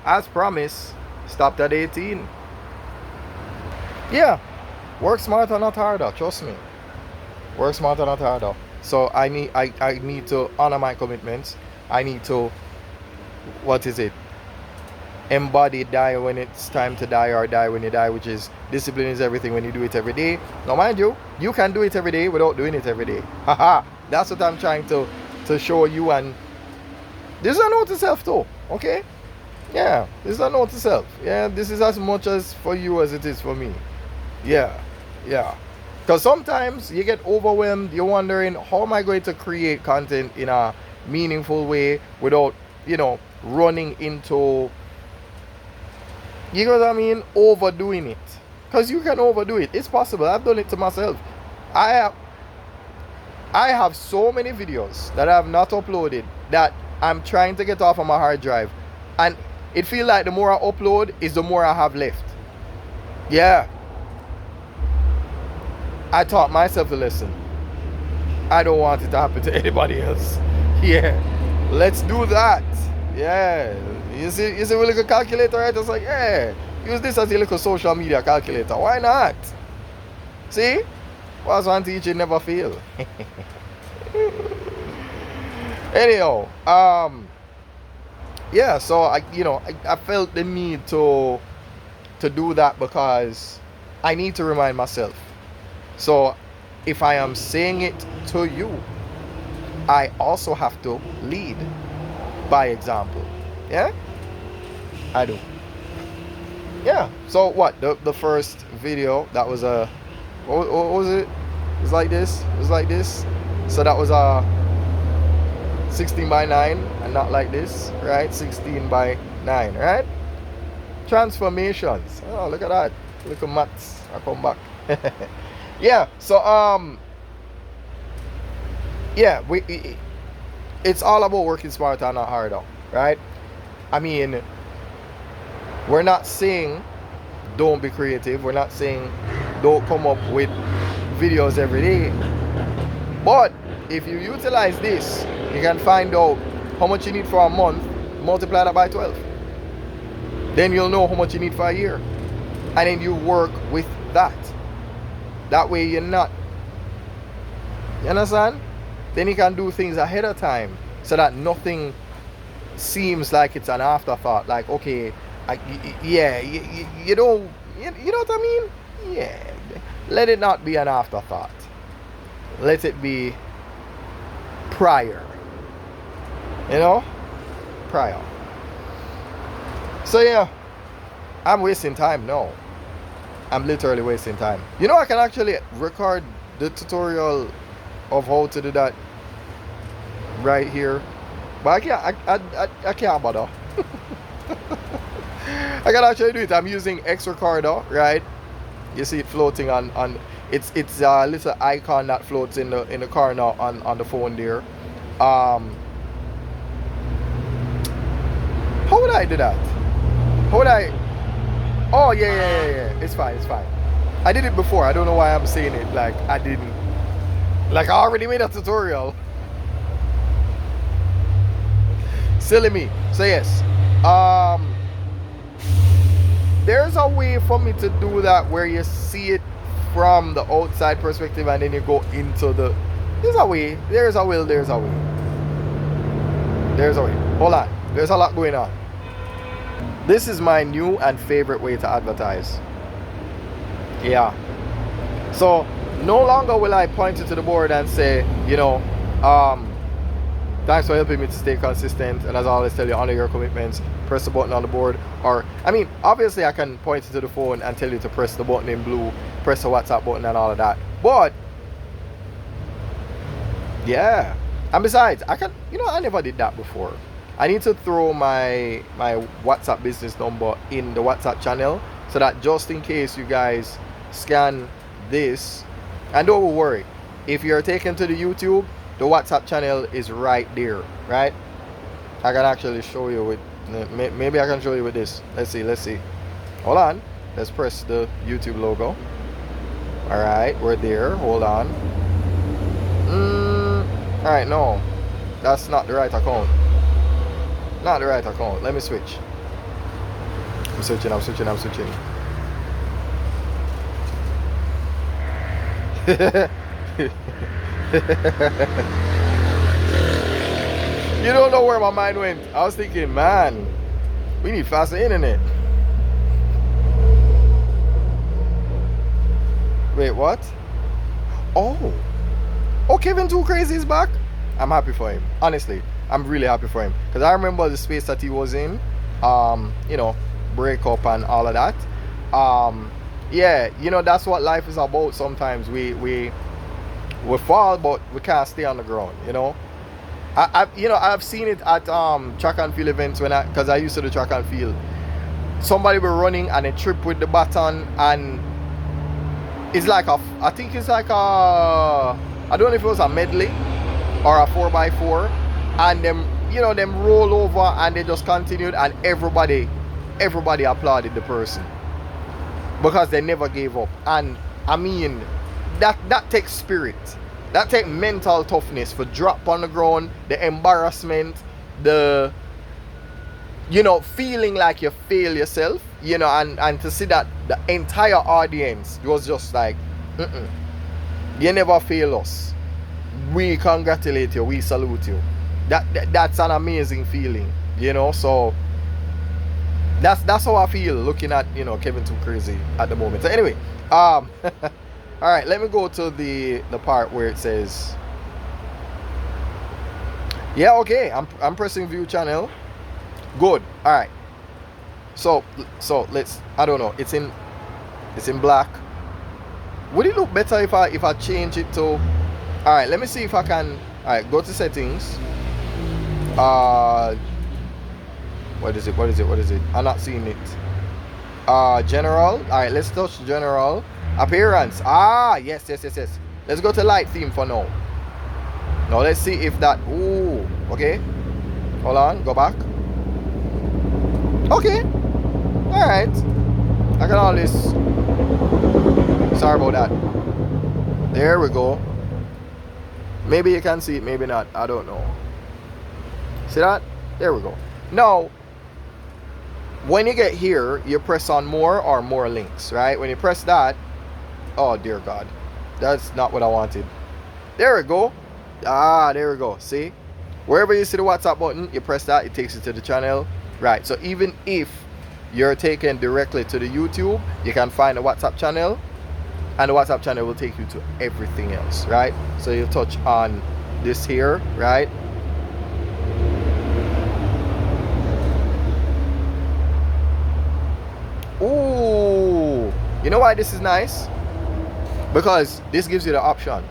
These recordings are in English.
As promised, stopped at 18. Yeah, work smarter, not harder. Trust me. Work smarter, not harder. So I need to honor my commitments. I need to, what is it? Embody die when it's time to die, or die when you die, which is discipline is everything when you do it every day. Now mind you, you can do it every day without doing it every day. Haha. That's what I'm trying to show you. And this is a note to self too. Okay? Yeah, this is a note to self. Yeah, this is as much as for you as it is for me. Yeah. Because sometimes you get overwhelmed. You're wondering, how am I going to create content in a meaningful way without, running into, you know what I mean, overdoing it. Because you can overdo it. It's possible. I've done it to myself. I have so many videos that I have not uploaded that I'm trying to get off of my hard drive. And it feels like the more I upload is the more I have left. Yeah. I taught myself a lesson. I don't want it to happen to anybody else. Yeah. Let's do that. Yeah. You see a little calculator, right? It's like, yeah, use this as your little social media calculator. Why not? See? Bossman teaching never fail. Anyhow, yeah, so I felt the need to do that because I need to remind myself. So if I am saying it to you, I also have to lead by example. Yeah, I do. Yeah. So what? The first video, that was a, what was it? It was like this. It was like this. So that was a 16 by 9 and not like this, right? 16 by 9, right? Transformations. Oh, look at that. Look at maths. I come back. Yeah. So yeah, it's all about working smarter, not harder, right? I mean, we're not saying don't be creative. We're not saying don't come up with videos every day. But if you utilize this, you can find out how much you need for a month, multiply that by 12. Then you'll know how much you need for a year. And then you work with that. That way you're not, you understand? Then you can do things ahead of time so that nothing seems like it's an afterthought. Like, okay, you know what I mean? Yeah. Let it not be an afterthought. Let it be prior. Prior. So yeah, I'm wasting time now. I'm literally wasting time. I can actually record the tutorial of how to do that right here, but I can't bother. I can actually do it. I'm using X Recorder, right? You see it floating on it's a little icon that floats in the corner on the phone there. How would I do that? How would I? Oh yeah. It's fine. I did it before. I don't know why I'm saying it like I didn't. Like I already made a tutorial. Silly me. So yes. There's a way for me to do that where you see it from the outside perspective and then you go into the. There's a way. There's a will. There's a way. Hold on. There's a lot going on. This is my new and favorite way to advertise. Yeah. So no longer will I point it to the board and say, thanks for helping me to stay consistent, and as I always tell you, honor your commitments, press the button on the board. Or, obviously I can point it to the phone and tell you to press the button in blue, press the WhatsApp button and all of that. But, yeah. And besides, I never did that before. I need to throw my WhatsApp business number in the WhatsApp channel so that just in case you guys scan this, and don't worry, if you're taken to the YouTube, the WhatsApp channel is right there, right? I can actually show you with, maybe I can show you with this. Let's see. Hold on. Let's press the YouTube logo. All right, we're there. Hold on. All right, no, that's not the right account. not the right account. Let me switch. I'm switching. You don't know where my mind went. I was thinking, man, we need faster internet. Wait, what? Oh, Kevin Too Crazy is back. I'm happy for him. Honestly, I'm really happy for him, because I remember the space that he was in. You know, breakup and all of that. Yeah, you know, that's what life is about. Sometimes we fall, but we can't stay on the ground. You know, I've seen it at track and field events because I used to do track and field. Somebody were running and they trip with the baton, and it's like I think it's like I don't know if it was a medley or a 4x4, and them roll over and they just continued, and everybody applauded the person because they never gave up. And I mean, that takes spirit, that takes mental toughness for drop on the ground, the embarrassment, the feeling like you fail yourself, and to see that the entire audience was just like, you never fail us, we congratulate you, we salute you. That's an amazing feeling, so that's how I feel looking at Kevin Too Crazy at the moment. So anyway, all right, let me go to the part where it says, yeah, okay, I'm pressing view channel. Good. All right, so let's, I don't know, it's in black. Would it look better if I change it to, all right, let me see if I can. All right, go to settings. What is it? I'm not seeing it. General. All right, let's touch general. Appearance. Yes. Let's go to light theme for now. Now let's see if that, ooh, okay, hold on, go back. Okay, all right, I can always, sorry about that. There we go. Maybe you can see it, maybe not, I don't know. See that? There we go. Now, when you get here, you press on more or more links, right? When you press that, oh dear God, that's not what I wanted. There we go. There we go. See? Wherever you see the WhatsApp button, you press that, it takes you to the channel. Right, so even if you're taken directly to the YouTube, you can find the WhatsApp channel, and the WhatsApp channel will take you to everything else, right? So you touch on this here, right? Ooh, you know why this is nice? Because this gives you the option.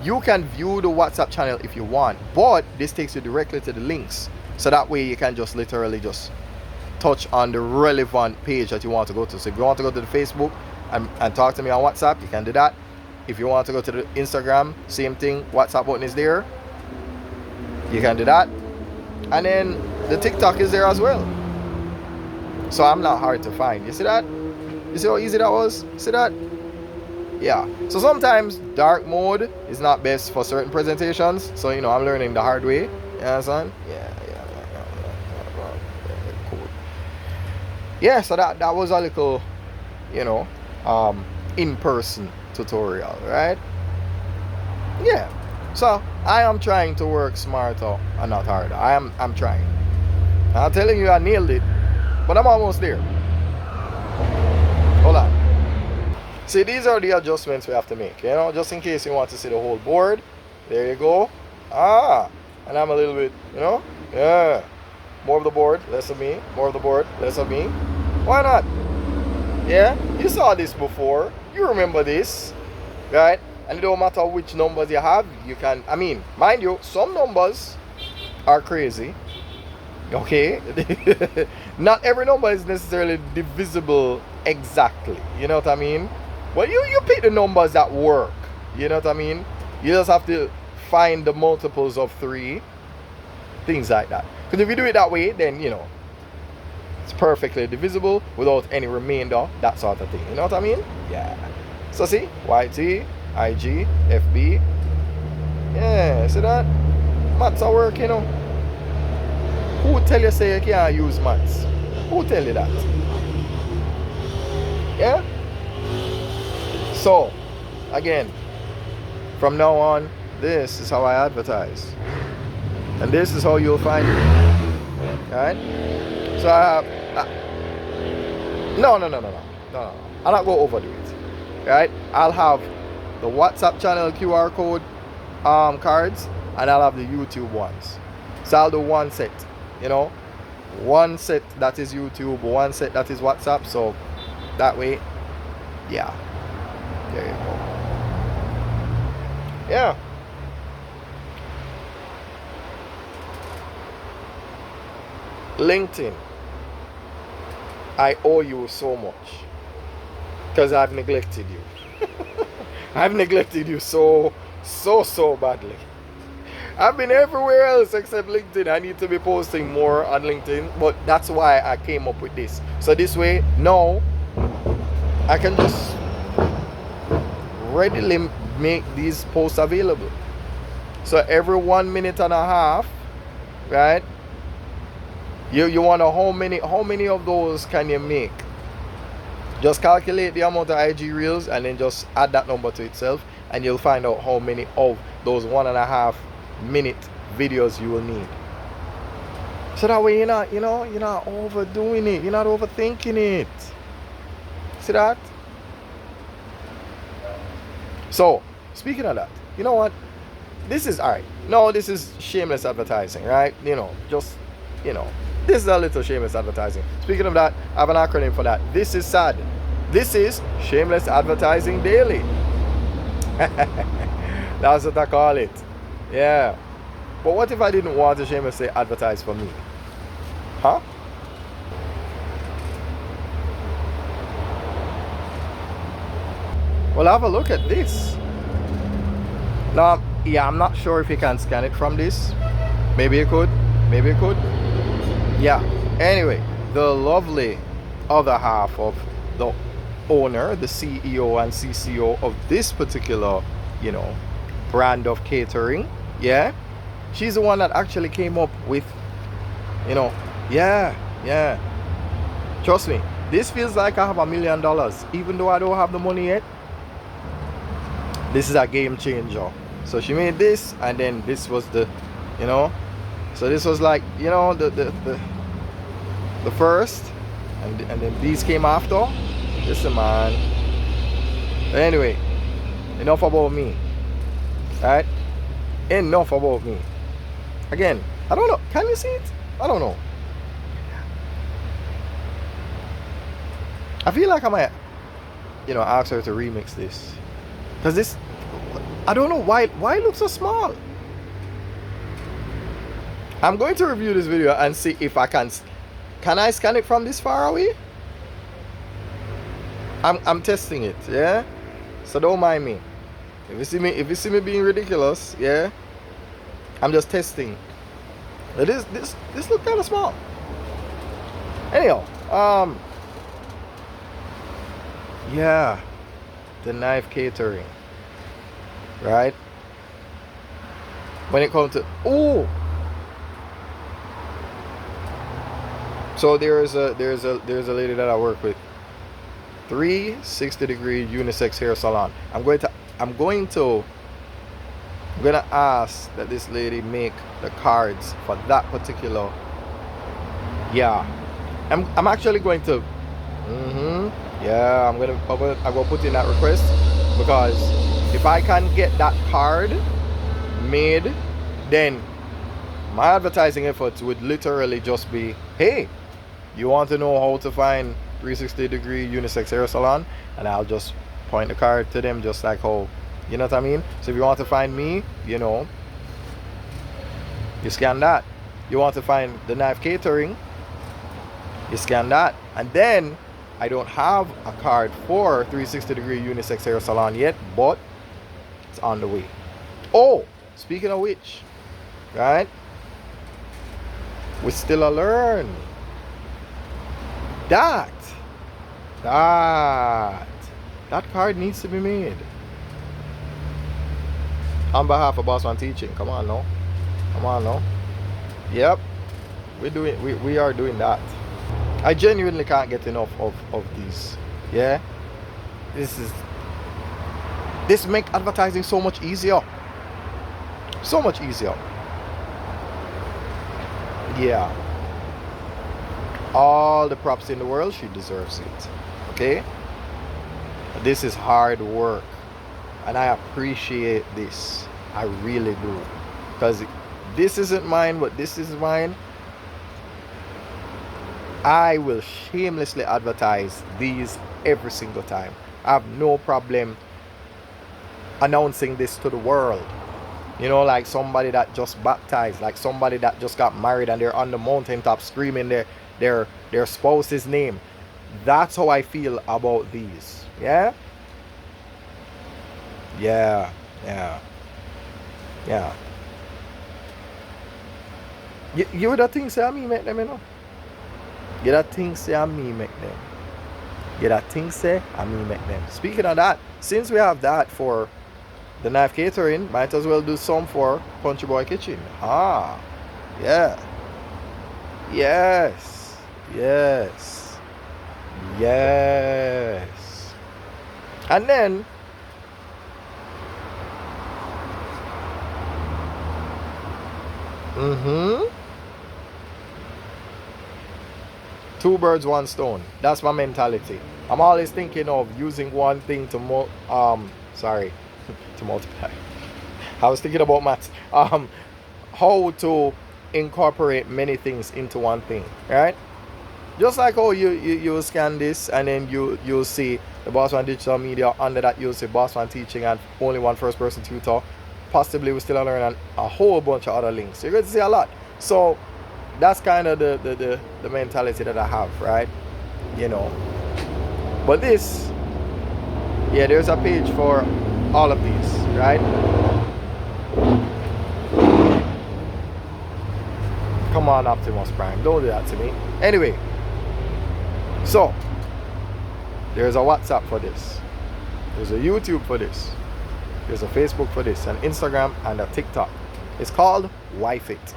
You can view the WhatsApp channel if you want, but this takes you directly to the links. So that way you can just literally just touch on the relevant page that you want to go to. So if you want to go to the Facebook and talk to me on WhatsApp, you can do that. If you want to go to the Instagram, same thing, WhatsApp button is there, you can do that. And then the TikTok is there as well. So I'm not hard to find. You see that? You see how easy that was? See that? Yeah. So sometimes dark mode is not best for certain presentations. So I'm learning the hard way. You understand? Yeah. Cool. Yeah, so that was a little, in-person tutorial, right? Yeah. So I am trying to work smarter and not harder. I'm trying. I'm telling you, I nailed it, but I'm almost there. Hold on. See, these are the adjustments we have to make, just in case you want to see the whole board. There you go. And I'm a little bit, yeah. More of the board, less of me. More of the board, less of me. Why not? Yeah, you saw this before. You remember this, right? And it don't matter which numbers you have, you can, mind you, some numbers are crazy. Okay? Not every number is necessarily divisible exactly. You know what I mean? Well, you pick the numbers that work. You know what I mean? You just have to find the multiples of 3. Things like that. Because if you do it that way, then, it's perfectly divisible without any remainder, that sort of thing. You know what I mean? Yeah. So see? YT, IG, FB. Yeah, see that? Maths are work, Who tell you say you can't use maths? Who tell you that? Yeah? So, again, from now on, this is how I advertise. And this is how you'll find me. Alright? So I have... No. I'll not go overdo it. Right? I'll have the WhatsApp channel QR code cards, and I'll have the YouTube ones. So I'll do one set. You know? One set that is YouTube, one set that is WhatsApp. So that way, yeah. There you go. Yeah. LinkedIn, I owe you so much because I've neglected you. I've neglected you so badly. I've been everywhere else except LinkedIn. I need to be posting more on LinkedIn, but that's why I came up with this. So this way, now I can just readily make these posts available. So every 1.5 minutes, right? You want to know how many of those can you make? Just calculate the amount of IG reels and then just add that number to itself, and you'll find out how many of those 1.5 minute videos you will need. So that way you're not overdoing it, you're not overthinking it. See that? So speaking of that, you know what? This is alright. No, this is shameless advertising, right? This is a little shameless advertising. Speaking of that, I have an acronym for that. This is SAD. This is Shameless Advertising Daily. That's what I call it. Yeah. But what if I didn't want to shamelessly advertise for me? Huh? Well, have a look at this. Now, yeah, I'm not sure if you can scan it from this. Maybe you could. Yeah. Anyway, the lovely other half of the owner, the CEO and CCO of this particular, brand of catering, yeah, she's the one that actually came up with, yeah. Trust me, this feels like I have $1 million, even though I don't have the money yet. This is a game changer. So she made this, and then this was the, so this was like, the first, and then these came after. Listen, man. Anyway, enough about me. Right? Enough about me. Again, I don't know. Can you see it? I don't know. I feel like I might, ask her to remix this, because this, I don't know why it looks so small. I'm going to review this video and see if I can I scan it from this far away? I'm testing it, yeah? So don't mind me. If you see me being ridiculous, yeah? I'm just testing. This look kind of small. Anyhow, yeah, the knife catering, right? When it comes to so there's a lady that I work with, 360-degree unisex hair salon. I'm gonna ask that this lady make the cards for that particular. Yeah, I'm actually going to. Yeah, I'm gonna put in that request, because if I can get that card made, then my advertising efforts would literally just be, hey, you want to know how to find 360-degree unisex hair salon? And I'll just point the card to them, just like how, you know what I mean? So if you want to find me, you scan that. You want to find the knife catering, you scan that. And then I don't have a card for 360-degree unisex hair salon yet, but it's on the way. Oh, speaking of which, right? We still learn that card needs to be made on behalf of Bossman Teaching. Come on now. Yep. We are doing that. I genuinely can't get enough of these. Yeah, this make advertising so much easier. So much easier. Yeah. All the props in the world, she deserves it. Okay? This is hard work. And I appreciate this. I really do. Because this isn't mine, but this is mine. I will shamelessly advertise these every single time. I have no problem announcing this to the world. You know, like somebody that just baptized, like somebody that just got married and they're on the mountaintop screaming their spouse's name. That's how I feel about these. Yeah? Yeah. You would have think say me make them, you know? You would think say me make them. You would think say me make them. Speaking of that, since we have that for the knife catering, might as well do some for Country Boy Kitchen. Yeah. Yes. And then two birds, one stone. That's my mentality. I'm always thinking of using one thing to to multiply. I was thinking about maths. How to incorporate many things into one thing, right? Just like how you scan this and then you'll see the Bossman Digital Media. Under that you'll see Bossman Teaching and only one first person tutor. Possibly we still learn a whole bunch of other links. You're going to see a lot. So that's kind of the mentality that I have, right? You know. But this, yeah, there's a page for all of these, right? Come on, Optimus Prime, don't do that to me. Anyway, so there's a WhatsApp for this, there's a YouTube for this, there's a Facebook for this, an Instagram and a TikTok. It's called WYFIT.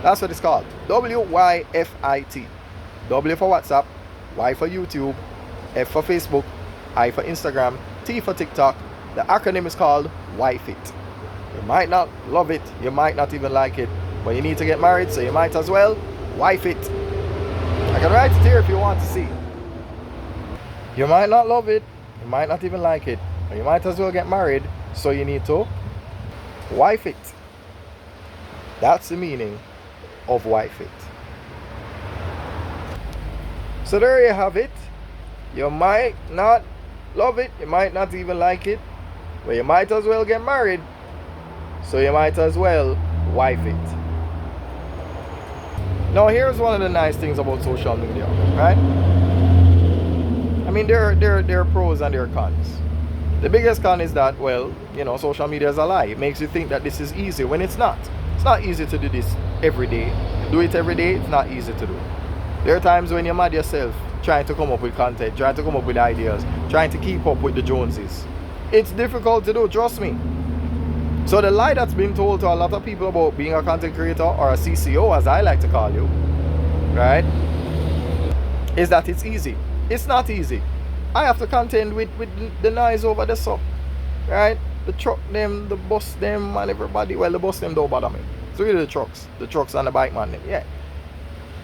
That's what it's called. WYFIT. W for WhatsApp, Y for YouTube, F for Facebook, I for Instagram, T for TikTok. The acronym is called WYFIT. You might not love it, you might not even like it, but you need to get married, so you might as well WYFIT. I can write it here if you want to see. You might not love it, you might not even like it, but you might as well get married, so you need to WYFIT. That's the meaning of WYFIT. So there you have it. You might not love it, you might not even like it, but you might as well get married, so you might as well WYFIT. Now here's one of the nice things about social media, right? I mean, there are pros and there are cons. The biggest con is that, well, you know, social media is a lie. It makes you think that this is easy when it's not. It's not easy to do this every day. Do it every day, it's not easy to do. There are times when you're mad yourself trying to come up with content, trying to come up with ideas, trying to keep up with the Joneses. It's difficult to do, trust me. So the lie that's been told to a lot of people about being a content creator, or a CCO as I like to call you, right, is that it's easy. It's not easy. I have to contend with the noise over the SUP, right? The truck them, the bus them and everybody. Well, the bus them don't bother me. It's really the trucks and the bike man them. Yeah,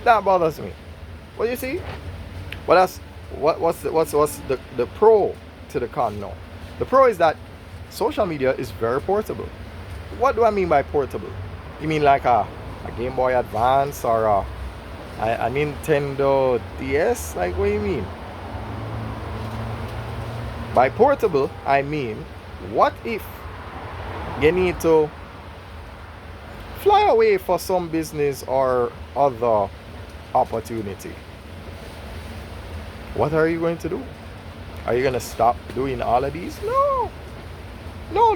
that bothers me. Well, you see, well, that's what's the pro to the con now. The pro is that social media is very portable. What do I mean by portable? You mean like a Game Boy Advance or a Nintendo DS? Like, what do you mean? By portable, I mean, what if you need to fly away for some business or other opportunity? What are you going to do? Are you going to stop doing all of these? No,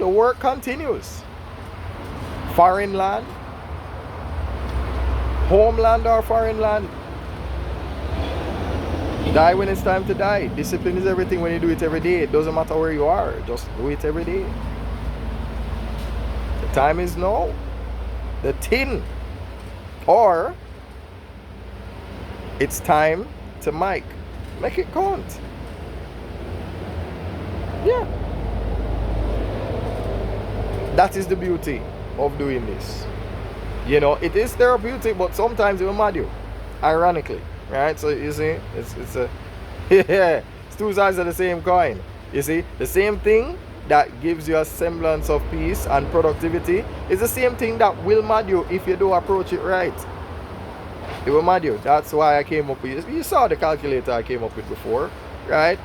the work continues. Foreign land, homeland or foreign land, die when it's time to die. Discipline is everything when you do it every day. It doesn't matter where you are, just do it every day. The time is now. The tin, or It's time to make it count. Yeah. That is the beauty of doing this. You know, it is therapeutic, but sometimes it will mad you. Ironically. Right? So you see, it's a yeah, it's two sides of the same coin. You see, the same thing that gives you a semblance of peace and productivity is the same thing that will mad you if you don't approach it right. It will mad you. That's why I came up with, you saw the calculator I came up with before, right?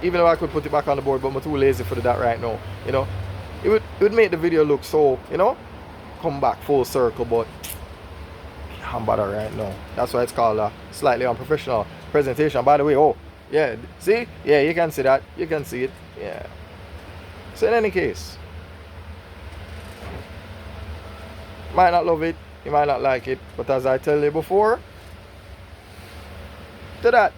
Even though I could put it back on the board, but I'm too lazy for that right now. You know, it would make the video look so, you know, come back full circle, but I'm bother right now. That's why it's called a slightly unprofessional presentation. By the way, oh yeah, see, yeah, you can see that, you can see it, yeah. So in any case, you might not love it, you might not like it, but as I tell you before, to that